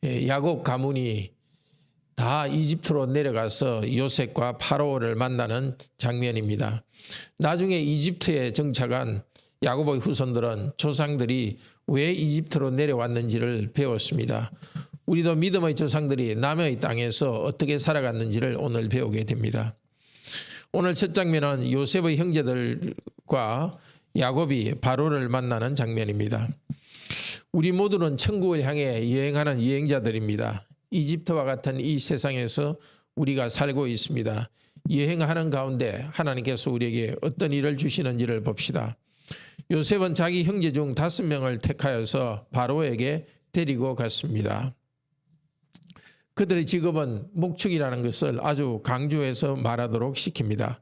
야곱 가문이 다 이집트로 내려가서 요셉과 파라오를 만나는 장면입니다. 나중에 이집트에 정착한 야곱의 후손들은 조상들이 왜 이집트로 내려왔는지를 배웠습니다. 우리도 믿음의 조상들이 남의 땅에서 어떻게 살아갔는지를 오늘 배우게 됩니다. 오늘 첫 장면은 요셉의 형제들과 야곱이 바로를 만나는 장면입니다. 우리 모두는 천국을 향해 여행하는 여행자들입니다. 이집트와 같은 이 세상에서 우리가 살고 있습니다. 여행하는 가운데 하나님께서 우리에게 어떤 일을 주시는지를 봅시다. 요셉은 자기 형제 중 5명을 택하여서 바로에게 데리고 갔습니다. 그들의 직업은 목축이라는 것을 아주 강조해서 말하도록 시킵니다.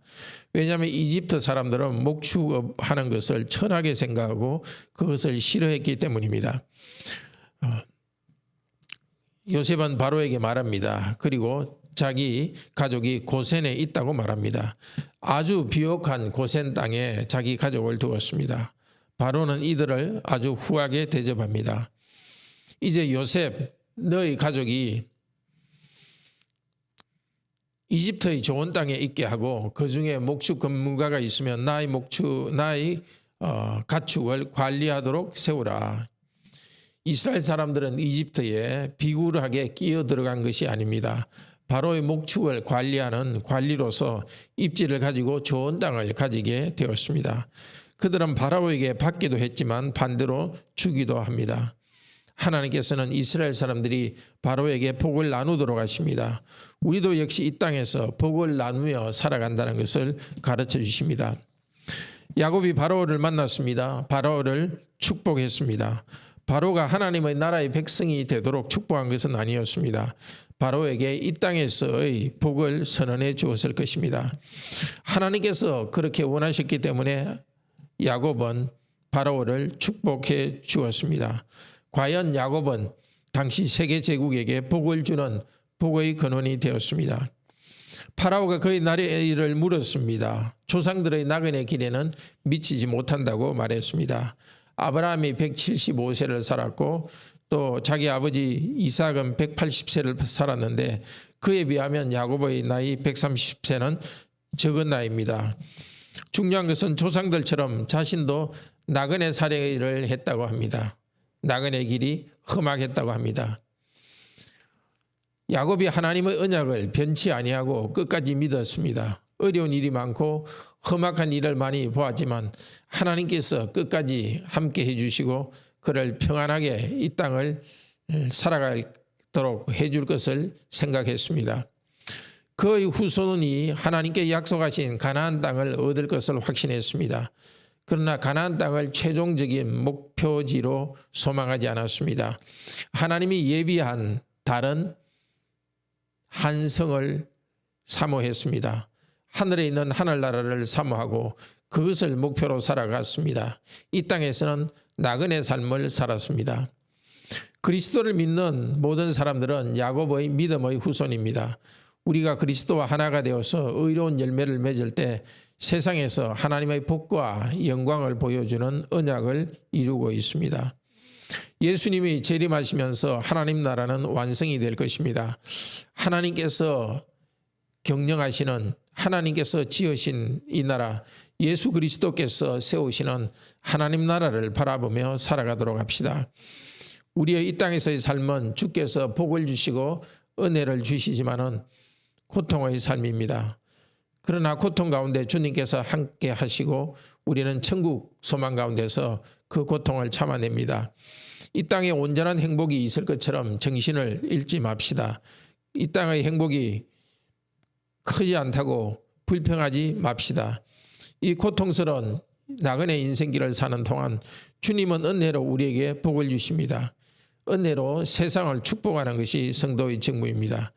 왜냐하면 이집트 사람들은 목축하는 것을 천하게 생각하고 그것을 싫어했기 때문입니다. 요셉은 바로에게 말합니다. 그리고 자기 가족이 고센에 있다고 말합니다. 아주 비옥한 고센 땅에 자기 가족을 두었습니다. 바로는 이들을 아주 후하게 대접합니다. 이제 요셉, 너희 가족이 이집트의 좋은 땅에 있게 하고 그 중에 목축 전문가가 있으면 나의 가축을 관리하도록 세우라. 이스라엘 사람들은 이집트에 비굴하게 끼어 들어간 것이 아닙니다. 바로의 목축을 관리하는 관리로서 입지를 가지고 좋은 땅을 가지게 되었습니다. 그들은 바로에게 받기도 했지만 반대로 주기도 합니다. 하나님께서는 이스라엘 사람들이 바로에게 복을 나누도록 하십니다. 우리도 역시 이 땅에서 복을 나누며 살아간다는 것을 가르쳐 주십니다. 야곱이 바로를 만났습니다. 바로를 축복했습니다. 바로가 하나님의 나라의 백성이 되도록 축복한 것은 아니었습니다. 바로에게 이 땅에서의 복을 선언해 주었을 것입니다. 하나님께서 그렇게 원하셨기 때문에 야곱은 바로를 축복해 주었습니다. 과연 야곱은 당시 세계 제국에게 복을 주는 복의 근원이 되었습니다. 파라오가 그의 나라를 물었습니다. 조상들의 나그네 길에는 미치지 못한다고 말했습니다. 아브라함이 175세를 살았고 또 자기 아버지 이삭은 180세를 살았는데 그에 비하면 야곱의 나이 130세는 적은 나이입니다. 중요한 것은 조상들처럼 자신도 나그네 살이를 했다고 합니다. 나그네 길이 험악했다고 합니다. 야곱이 하나님의 언약을 변치 아니하고 끝까지 믿었습니다. 어려운 일이 많고 험악한 일을 많이 보았지만 하나님께서 끝까지 함께 해주시고 그를 평안하게 이 땅을 살아가도록 해줄 것을 생각했습니다. 그의 후손이 하나님께 약속하신 가나안 땅을 얻을 것을 확신했습니다. 그러나 가나안 땅을 최종적인 목표지로 소망하지 않았습니다. 하나님이 예비한 다른 한 성을 사모했습니다. 하늘에 있는 하늘나라를 사모하고 그것을 목표로 살아갔습니다. 이 땅에서는 나그네 삶을 살았습니다. 그리스도를 믿는 모든 사람들은 야곱의 믿음의 후손입니다. 우리가 그리스도와 하나가 되어서 의로운 열매를 맺을 때 세상에서 하나님의 복과 영광을 보여주는 언약을 이루고 있습니다. 예수님이 재림하시면서 하나님 나라는 완성이 될 것입니다. 하나님께서 경영하시는 하나님께서 지으신 이 나라 예수 그리스도께서 세우시는 하나님 나라를 바라보며 살아가도록 합시다. 우리의 이 땅에서의 삶은 주께서 복을 주시고 은혜를 주시지만은 고통의 삶입니다. 그러나 고통 가운데 주님께서 함께 하시고 우리는 천국 소망 가운데서 그 고통을 참아냅니다. 이 땅에 온전한 행복이 있을 것처럼 정신을 잃지 맙시다. 이 땅의 행복이 크지 않다고 불평하지 맙시다. 이 고통스러운 나그네 인생길을 사는 동안 주님은 은혜로 우리에게 복을 주십니다. 은혜로 세상을 축복하는 것이 성도의 직무입니다.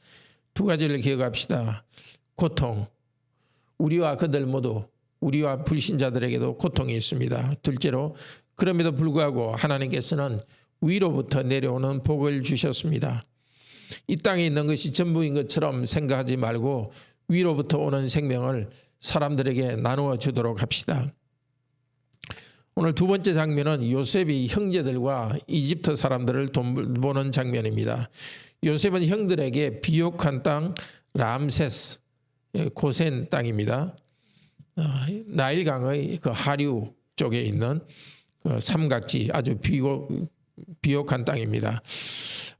두 가지를 기억합시다. 고통, 우리와 그들 모두 우리와 불신자들에게도 고통이 있습니다. 둘째로 그럼에도 불구하고 하나님께서는 위로부터 내려오는 복을 주셨습니다. 이 땅에 있는 것이 전부인 것처럼 생각하지 말고 위로부터 오는 생명을 사람들에게 나누어 주도록 합시다. 오늘 두 번째 장면은 요셉이 형제들과 이집트 사람들을 돌보는 장면입니다. 요셉은 형들에게 비옥한 땅 람세스 고센 땅입니다. 나일강의 그 하류 쪽에 있는 그 삼각지 아주 비옥한 땅입니다.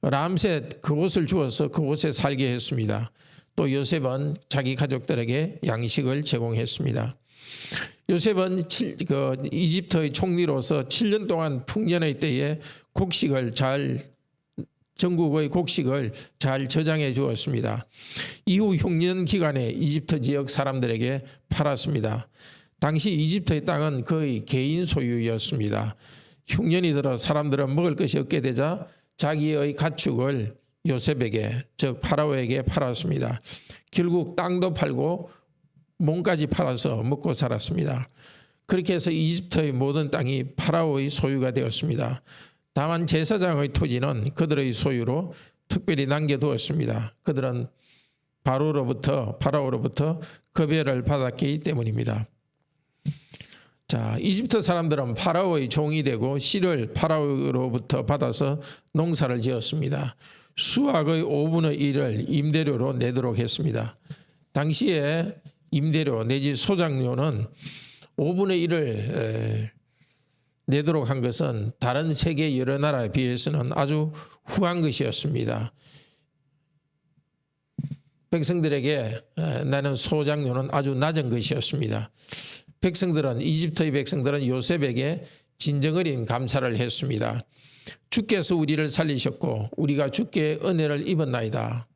람셋 그곳을 주어서 그곳에 살게 했습니다. 또 요셉은 자기 가족들에게 양식을 제공했습니다. 요셉은 이집트의 총리로서 7년 동안 풍년의 때에 전국의 곡식을 잘 저장해 주었습니다. 이후 흉년 기간에 이집트 지역 사람들에게 팔았습니다. 당시 이집트의 땅은 거의 개인 소유였습니다. 흉년이 들어 사람들은 먹을 것이 없게 되자 자기의 가축을 요셉에게, 즉 파라오에게 팔았습니다. 결국 땅도 팔고 몸까지 팔아서 먹고 살았습니다. 그렇게 해서 이집트의 모든 땅이 파라오의 소유가 되었습니다. 다만 제사장의 토지는 그들의 소유로 특별히 남겨두었습니다. 그들은 파라오로부터 급여를 받았기 때문입니다. 자, 이집트 사람들은 파라오의 종이 되고 씨를 파라오로부터 받아서 농사를 지었습니다. 수확의 5분의 1을 임대료로 내도록 했습니다. 당시에 임대료 내지 소작료는 5분의 1을 내도록 한 것은 다른 세계 여러 나라에 비해서는 아주 후한 것이었습니다. 백성들에게 내는 소작료는 아주 낮은 것이었습니다. 이집트의 백성들은 요셉에게 진정어린 감사를 했습니다. 주께서 우리를 살리셨고 우리가 주께 은혜를 입었나이다.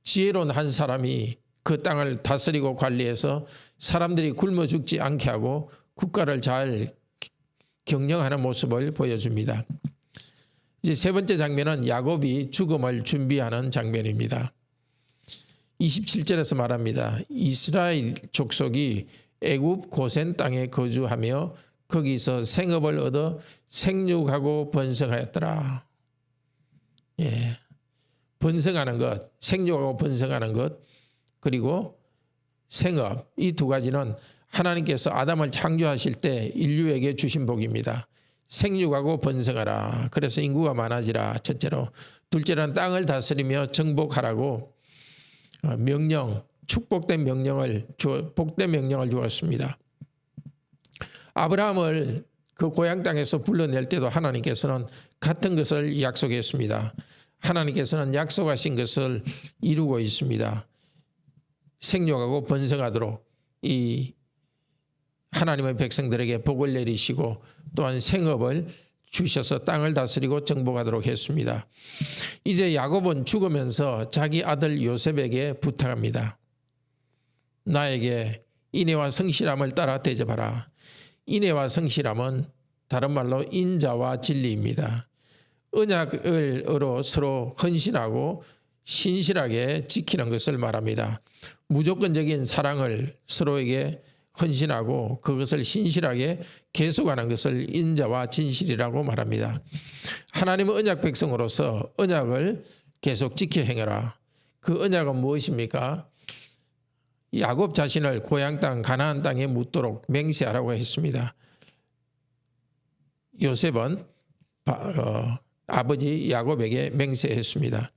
지혜로운 한 사람이 그 땅을 다스리고 관리해서 사람들이 굶어 죽지 않게 하고 국가를 잘 경영하는 모습을 보여줍니다. 이제 세 번째 장면은 야곱이 죽음을 준비하는 장면입니다. 27절에서 말합니다. 이스라엘 족속이 애굽 고센 땅에 거주하며 거기서 생업을 얻어 생육하고 번성하였더라. 예, 번성하는 것, 생육하고 번성하는 것, 그리고 생업, 이 두 가지는 하나님께서 아담을 창조하실 때 인류에게 주신 복입니다. 생육하고 번성하라. 그래서 인구가 많아지라. 첫째로. 둘째로는 땅을 다스리며 정복하라고 축복된 복된 명령을 주었습니다. 아브라함을 그 고향 땅에서 불러낼 때도 하나님께서는 같은 것을 약속했습니다. 하나님께서는 약속하신 것을 이루고 있습니다. 생육하고 번성하도록 이 하나님의 백성들에게 복을 내리시고 또한 생업을 주셔서 땅을 다스리고 정복하도록 했습니다. 이제 야곱은 죽으면서 자기 아들 요셉에게 부탁합니다. 나에게 인애와 성실함을 따라 대접하라. 인애와 성실함은 다른 말로 인자와 진리입니다. 언약으로 서로 헌신하고 신실하게 지키는 것을 말합니다. 무조건적인 사랑을 서로에게 헌신하고 그것을 신실하게 계속하는 것을 인자와 진실이라고 말합니다. 하나님은 언약 백성으로서 언약을 계속 지켜 행하라. 그 언약은 무엇입니까? 야곱 자신을 고향 땅 가나안 땅에 묻도록 맹세하라고 했습니다. 요셉은 아버지 야곱에게 맹세했습니다.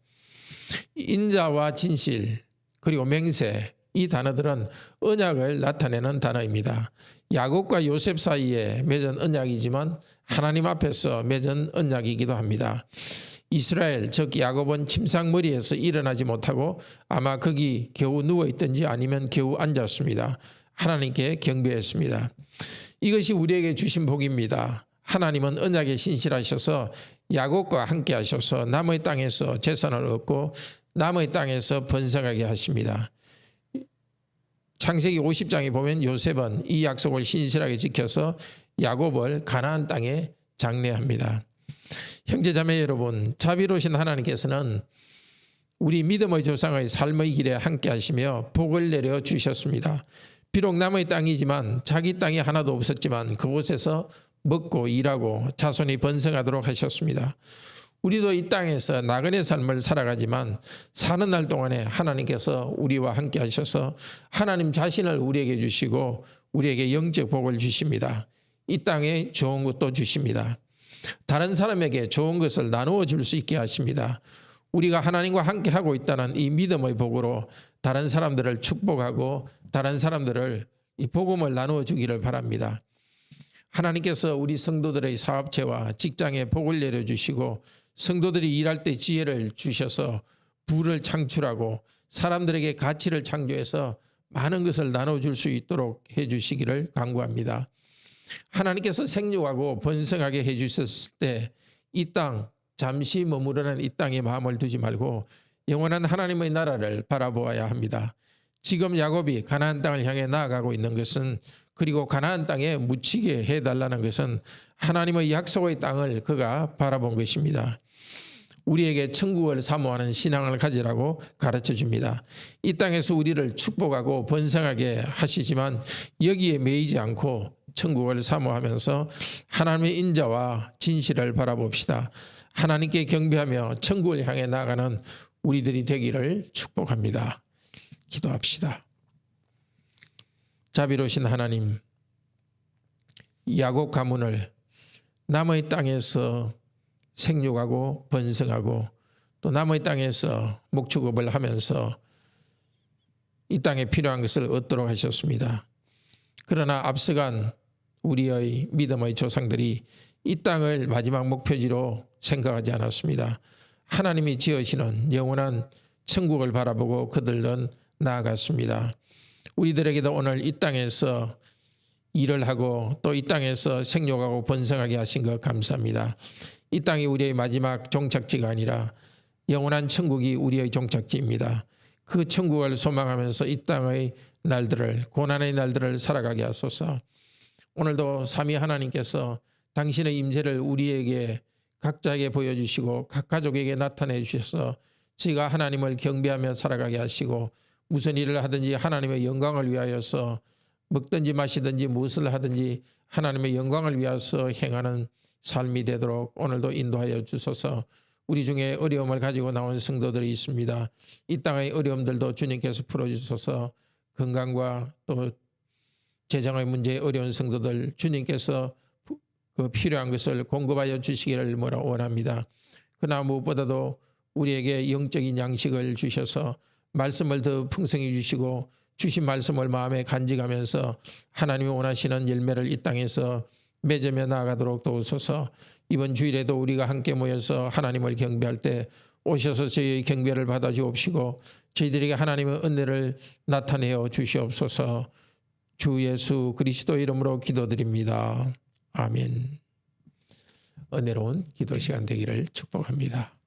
인자와 진실 그리고 맹세, 이 단어들은 언약을 나타내는 단어입니다. 야곱과 요셉 사이에 맺은 언약이지만 하나님 앞에서 맺은 언약이기도 합니다. 이스라엘 즉 야곱은 침상머리에서 일어나지 못하고 아마 거기 겨우 누워있든지 아니면 겨우 앉았습니다. 하나님께 경배했습니다. 이것이 우리에게 주신 복입니다. 하나님은 언약에 신실하셔서 야곱과 함께 하셔서 남의 땅에서 재산을 얻고 남의 땅에서 번성하게 하십니다. 창세기 50장에 보면 요셉은 이 약속을 신실하게 지켜서 야곱을 가나안 땅에 장례합니다. 형제자매 여러분, 자비로우신 하나님께서는 우리 믿음의 조상의 삶의 길에 함께 하시며 복을 내려 주셨습니다. 비록 남의 땅이지만 자기 땅이 하나도 없었지만 그곳에서 먹고 일하고 자손이 번성하도록 하셨습니다. 우리도 이 땅에서 나그네 삶을 살아가지만 사는 날 동안에 하나님께서 우리와 함께 하셔서 하나님 자신을 우리에게 주시고 우리에게 영적 복을 주십니다. 이 땅에 좋은 것도 주십니다. 다른 사람에게 좋은 것을 나누어 줄 수 있게 하십니다. 우리가 하나님과 함께 하고 있다는 이 믿음의 복으로 다른 사람들을 축복하고 다른 사람들을 이 복음을 나누어 주기를 바랍니다. 하나님께서 우리 성도들의 사업체와 직장에 복을 내려주시고 성도들이 일할 때 지혜를 주셔서 부를 창출하고 사람들에게 가치를 창조해서 많은 것을 나눠줄 수 있도록 해주시기를 간구합니다. 하나님께서 생육하고 번성하게 해주셨을 때 이 땅 잠시 머무르는 이 땅에 마음을 두지 말고 영원한 하나님의 나라를 바라보아야 합니다. 지금 야곱이 가나안 땅을 향해 나아가고 있는 것은 그리고 가나안 땅에 묻히게 해달라는 것은 하나님의 약속의 땅을 그가 바라본 것입니다. 우리에게 천국을 사모하는 신앙을 가지라고 가르쳐 줍니다. 이 땅에서 우리를 축복하고 번성하게 하시지만 여기에 매이지 않고 천국을 사모하면서 하나님의 인자와 진실을 바라봅시다. 하나님께 경배하며 천국을 향해 나아가는 우리들이 되기를 축복합니다. 기도합시다. 자비로우신 하나님, 야곱 가문을 남의 땅에서 생육하고 번성하고 또 남의 땅에서 목축업을 하면서 이 땅에 필요한 것을 얻도록 하셨습니다. 그러나 앞서간 우리의 믿음의 조상들이 이 땅을 마지막 목표지로 생각하지 않았습니다. 하나님이 지으시는 영원한 천국을 바라보고 그들은 나아갔습니다. 우리들에게도 오늘 이 땅에서 일을 하고 또 이 땅에서 생육하고 번성하게 하신 것 감사합니다. 이 땅이 우리의 마지막 종착지가 아니라 영원한 천국이 우리의 종착지입니다. 그 천국을 소망하면서 이 땅의 날들을, 고난의 날들을 살아가게 하소서. 오늘도 삼위 하나님께서 당신의 임재를 우리에게 각자에게 보여주시고 각 가족에게 나타내 주셔서 저희가 하나님을 경배하며 살아가게 하시고 무슨 일을 하든지 하나님의 영광을 위하여서 먹든지 마시든지 무엇을 하든지 하나님의 영광을 위하여서 행하는 삶이 되도록 오늘도 인도하여 주소서. 우리 중에 어려움을 가지고 나온 성도들이 있습니다. 이 땅의 어려움들도 주님께서 풀어주소서. 건강과 또 재정의 문제에 어려운 성도들 주님께서 그 필요한 것을 공급하여 주시기를 원합니다. 그러나 무엇보다도 우리에게 영적인 양식을 주셔서 말씀을 더 풍성히 주시고 주신 말씀을 마음에 간직하면서 하나님이 원하시는 열매를 이 땅에서 맺으며 나아가도록 도우소서. 이번 주일에도 우리가 함께 모여서 하나님을 경배할 때 오셔서 저희의 경배를 받아 주옵시고 저희들에게 하나님의 은혜를 나타내어 주시옵소서. 주 예수 그리스도 이름으로 기도드립니다. 아멘. 은혜로운 기도 시간 되기를 축복합니다.